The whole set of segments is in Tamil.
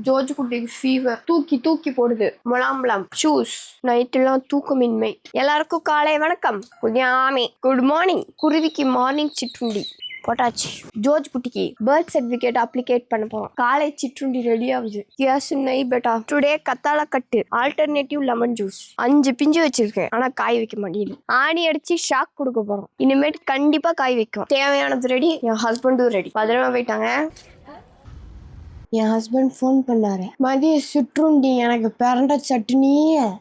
ஜோர்ஜ் குட்டிக்கு ஃபீவர் தூக்கி தூக்கி போடுது. முலாம்பலம் சூஸ் நைட்டெல்லாம் தூக்கமின்மை. எல்லாருக்கும் காலை வணக்கம். Good morning. குருவிக்கு மார்னிங் சிற்றுண்டி போட்டாச்சு. ஜோர்ஜ் குட்டிக்கு பர்த் சர்டிபிகேட் அப்ளிகேட் பண்ண போறோம். காலை சிற்றுண்டி ரெடி ஆகுது. கேஸ் நெய் பெட்டா டுடே கத்தாழை கட்டு ஆல்டர்னேட்டிவ் லெமன் ஜூஸ் 5 பிஞ்சு வச்சிருக்கேன். ஆனா காய் வைக்க மாட்டேங்குது. ஆணி அடிச்சு ஷாக் கொடுக்க போறோம். இனிமேட்டு கண்டிப்பா காய் வைக்கும். தேவையானது ரெடி. என் ஹஸ்பண்டும் ரெடி. பத்திரமா போயிட்டாங்க. என் ஹஸ்பண்ட் ஃபோன் பண்ணாரு. மதிய சிற்றுண்டி எனக்கு பிரண்ட சட்னி,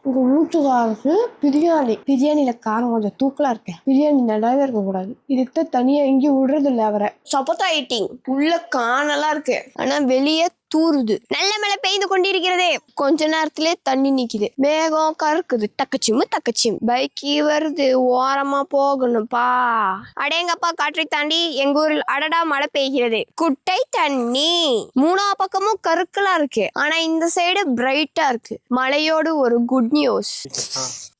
உங்க வீட்டுக்காருக்கு பிரியாணியில காரம் கொஞ்சம் தூக்கலா இருக்கேன். பிரியாணி நல்லாவே இருக்க கூடாது. இதுக்கு தனியா எங்கேயும் விடுறது இல்லை. அவரை சப்போட்டா ஐட்டிங் உள்ள காணலா இருக்கு, ஆனா வெளியே தூருது. நல்ல மழை பெய்து கொண்டிருக்கிறதே. கொஞ்ச நேரத்திலே தண்ணி நிக்குது. மேகம் கருக்குது. தக்கச்சிம் பைக்கி வருது. ஓரமா போகணும்பா. அடேங்கப்பா காற்றை தாண்டி எங்க ஊரில் அடடா மழை பெய்கிறது. குட்டை தண்ணி 3 பக்கமும் கருக்கலா இருக்கு, ஆனா இந்த சைடு பிரைட்டா இருக்கு. மழையோடு ஒரு குட் நியூஸ்.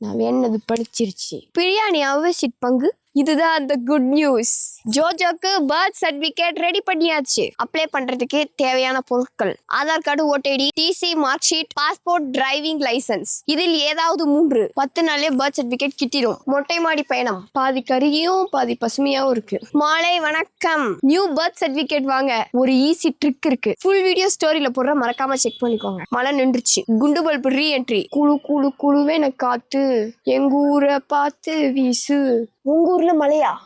நான் வேணது படிச்சிருச்சு. பிரியாணி அவசிட் பங்கு. இதுதான் அந்த குட் நியூஸ். ஜோஜோக்கு பர்த் சர்டிபிகேட் ரெடி பண்ணியாச்சு. அப்ளை பண்றதுக்கு தேவையான பொருட்கள்: Aadhaar card, OTT, TC, mark sheet, passport, driving licence. இதில் ஏதாவது 3. 10 நாளே பர்த் சர்டிபிகேட் கிட்டிடும். மொட்டை மாடி பயணம். பாதி கருகியும் பாதி பசுமையாவும் இருக்கு. மாலை வணக்கம். நியூ பர்த் சர்டிபிகேட் வாங்க ஒரு ஈஸி ட்ரிக் இருக்கு. ஃபுல் வீடியோ ஸ்டோரியில போடுற, மறக்காம செக் பண்ணிக்கோங்க. மழை நின்றுச்சு. குண்டு பல்பு ரீஎன்ட்ரி. குழுவே காத்து எங்க ஊரை பார்த்து வீசு. உங்க ஊர்ல மழையா?